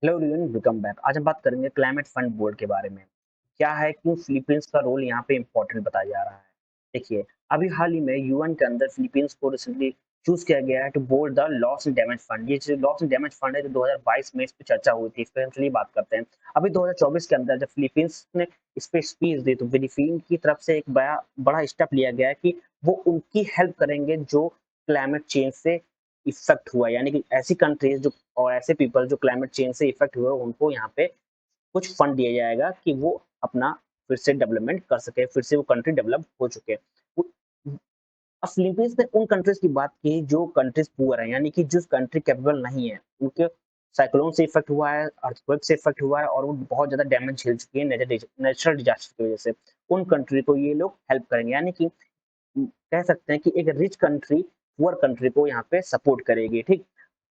Hello everyone, welcome back. आज हम बात करेंगे क्लाइमेट फंड बोर्ड के बारे में। क्या है, क्यों फिलीपींस का रोल यहाँ पे इम्पोर्टेंट बताया जा रहा है। देखिए, अभी हाल ही में यूएन के अंदर फिलीपींस को रिसेंटली चूज किया गया है to board the loss and damage fund. ये जो लॉस एंड डैमेज फंड है, जो 2022 में इस पे चर्चा हुई थी, इस पे हम चलिए बात करते हैं। अभी 2024 के अंदर जब फिलीपींस ने इस पे स्पीच दी तो फिलीपीन की तरफ से एक बड़ा बड़ा स्टेप लिया गया है कि वो उनकी हेल्प करेंगे जो क्लाइमेट चेंज से इफेक्ट हुआ है। यानी कि ऐसी कंट्रीज जो और ऐसे पीपल जो क्लाइमेट चेंज से इफेक्ट हुए, उनको यहाँ पे कुछ फंड दिया जाएगा कि वो अपना फिर से डेवलपमेंट कर सके, फिर से वो कंट्री डेवलप हो चुके। अब फिलीपींस ने उन कंट्रीज की बात की जो कंट्रीज पुअर है, यानी कि जिस कंट्री कैपेबल नहीं है, उनके साइक्लोन से इफेक्ट हुआ है, अर्थक्वेक से इफेक्ट हुआ है और वो बहुत ज्यादा डैमेज झेल चुकी है नेचुरल डिजास्टर की वजह से। उन कंट्री को ये लोग हेल्प करेंगे, यानी कि कह सकते हैं कि एक रिच कंट्री पुअर कंट्री को यहाँ पे सपोर्ट करेगी। ठीक,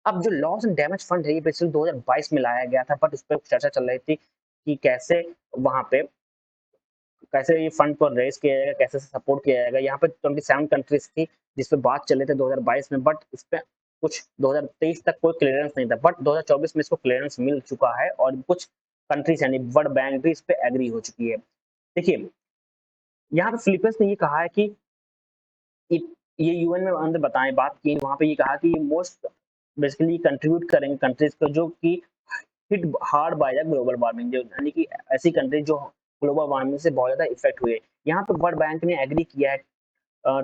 अब जो लॉस एंड डैमेज फंड है, ये बेसिकली 2022 में लाया गया था, बट उस पर चर्चा चल रही थी कि वहां पे कैसे ये फंड को रेज किया जाएगा, कैसे सपोर्ट किया जाएगा। यहाँ पे 27 कंट्रीज थी जिस पे बात चले थे 2022 में, बट इस पे कुछ 2023 तक कोई क्लियरेंस नहीं था, बट 2024 में इसको क्लियरेंस मिल चुका है और कुछ कंट्रीज यानी वर्ल्ड बैंक भी इस पे एग्री हो चुकी है। देखिए, यहाँ पे फिलीपींस ने ये कहा है कि ये ये यूएन में अंदर बताएं बात की, वहां पे ये कहा कि ये मोस्ट बेसिकली कंट्रीब्यूट करेंगे कंट्रीज को जो कि hit hard by the global warming, जो यानी कि ऐसी कंट्री जो ग्लोबल वार्मिंग से बहुत ज्यादा इफेक्ट हुए। यहाँ पे वर्ल्ड बैंक ने एग्री किया है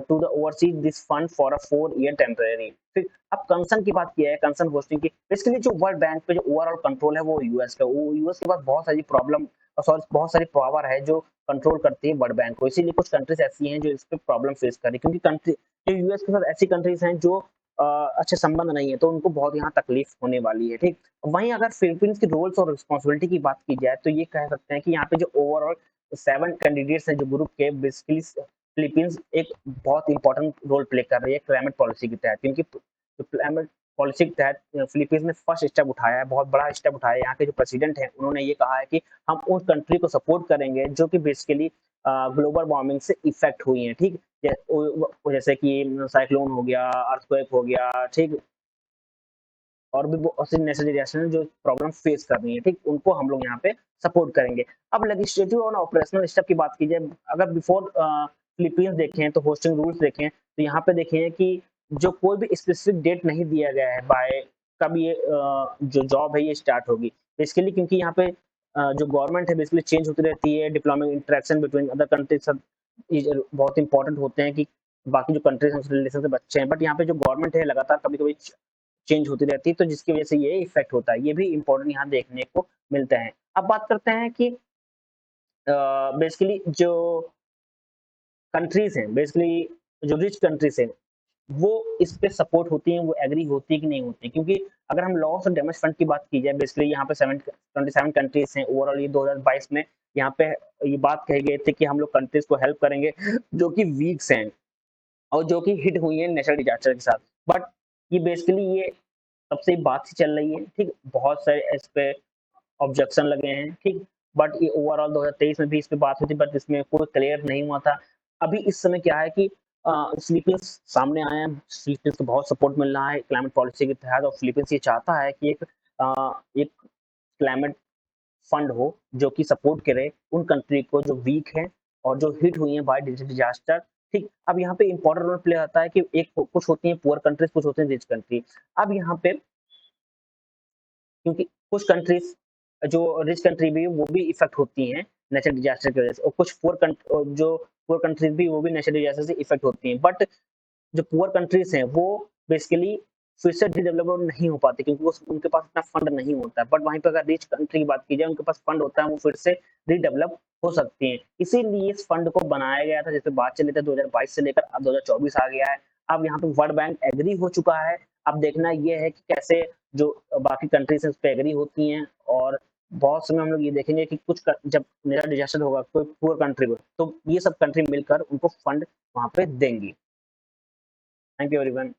to the oversee this fund for a 4 year temporary. फिर अब कंसर्न की बात किया है, कंसर्न होस्टिंग की। बेसिकली जो वर्ल्ड बैंक पे जो ओवरऑल कंट्रोल है वो यूएस का, वो यूएस के पास बहुत सारी प्रॉब्लम और सॉरी बहुत सारी पावर है जो कंट्रोल करती है वर्ल्ड बैंक को। इसीलिए कुछ कंट्रीज ऐसी हैं जो इस पे प्रॉब्लम फेस कर रही है, क्योंकि कंट्री जो यूएस के साथ ऐसी कंट्रीज हैं जो अच्छे संबंध नहीं है, तो उनको बहुत यहाँ तकलीफ होने वाली है। ठीक, वहीं अगर फिलीपींस के रोल्स और रिस्पॉन्सिबिलिटी की बात की जाए तो ये कह सकते हैं कि यहाँ पे जो ओवरऑल 7 कैंडिडेट्स हैं जो ग्रुप के, बेसिकली फिलीपींस एक बहुत इंपॉर्टेंट रोल प्ले कर रही है क्लाइमेट पॉलिसी के तहत, क्योंकि क्लाइमेट पॉलिसी के तहत फिलीपींस ने फर्स्ट स्टेप उठाया है, बहुत बड़ा स्टेप उठाया है। यहाँ के जो प्रेसिडेंट हैं उन्होंने ये कहा है कि हम उस कंट्री को सपोर्ट करेंगे जो कि बेसिकली ग्लोबल वार्मिंग से इफेक्ट हुई है। ठीक, जैसे कि साइक्लोन हो गया, अर्थक्वेक हो गया, ठीक, और भी बहुत सी नेचुरल डिजास्टर जो प्रॉब्लम फेस कर रही है, ठीक, उनको हम लोग यहाँ पे सपोर्ट करेंगे। अब लेजिस्लेटिव और ऑपरेशनल स्टेप की बात की जाए, अगर बिफोर फिलीपींस देखें तो होस्टिंग रूल्स देखें तो यहाँ पे देखें कि जो कोई भी स्पेसिफिक डेट नहीं दिया गया है बाय कब ये जो जॉब है ये स्टार्ट होगी बेसिकली, क्योंकि यहाँ पे जो गवर्नमेंट है बेसिकली चेंज होती रहती है, diplomatic interaction between other countries सब बहुत इंपॉर्टेंट होते हैं कि बाकी जो कंट्रीज हैं उस रिलेशन से बच्चे हैं, बट यहाँ पे जो गवर्नमेंट है लगातार कभी कभी चेंज होती रहती है, तो जिसकी वजह से ये इफेक्ट होता है। ये भी इम्पोर्टेंट यहाँ देखने को मिलता है। अब बात करते हैं कि बेसिकली जो कंट्रीज हैं, बेसिकली जो रिच कंट्रीज हैं, वो इस पे सपोर्ट होती हैं, वो एग्री होती है कि नहीं होती, क्योंकि अगर हम लॉस और डैमेज फंड की बात की जाए, बेसिकली यहाँ पे 27 कंट्रीज हैं ओवरऑल। ये 2022 में यहाँ पे ये बात कही गई थी कि हम लोग कंट्रीज को हेल्प करेंगे जो कि वीक्स हैं और जो कि हिट हुई है नेचुरल डिजास्टर के साथ। बट ये बेसिकली ये तब से बात ही चल रही है। ठीक, बहुत सारे इस पे ऑब्जेक्शन लगे हैं। ठीक, बट ये ओवरऑल 2023 में भी इस पे बात हुई थी, बट इसमें कोई क्लियर नहीं हुआ था। अभी इस समय क्या है कि फिलीपींस सामने आए हैं, फिलीपींस को बहुत सपोर्ट मिल रहा है क्लाइमेट पॉलिसी के तहत, और फिलीपींस ये चाहता है कि एक क्लाइमेट फंड हो जो कि सपोर्ट करे उन कंट्री को जो वीक है और जो हिट हुई है बाय डिजास्टर। ठीक, अब यहाँ पे इंपॉर्टेंट रोल प्ले होता है कि एक कुछ होती है पुअर कंट्रीज, कुछ होते हैं रिच कंट्री। अब यहाँ पे क्योंकि कुछ कंट्रीज जो रिच कंट्री भी वो भी इफेक्ट होती हैं नेचुरल डिजास्टर की वजह से, और कुछ जो पुअर कंट्रीज भी वो भी नेचुरल डिजास्टर से इफेक्ट होती हैं। बट जो पुअर कंट्रीज हैं वो बेसिकली फिर से रीडेवलप नहीं हो पाती, क्योंकि उनके पास इतना फंड नहीं होता है। बट वहीं पर अगर रिच कंट्री की बात की जाए, उनके पास फंड होता है, वो फिर से रीडेवलप हो सकती हैं। इसीलिए इस फंड को बनाया गया था, जैसे बात चली थी 2022 से लेकर अब 2024 आ गया है। अब यहाँ पे वर्ल्ड बैंक एग्री हो चुका है। अब देखना यह है कि कैसे जो बाकी कंट्रीज हैं उस पर एग्री होती हैं, और बहुत समय हम लोग ये देखेंगे कि जब नेचुरल डिजास्टर होगा कोई पुअर कंट्री में, तो ये सब कंट्री मिलकर उनको फंड वहां पे देंगी। Thank you everyone.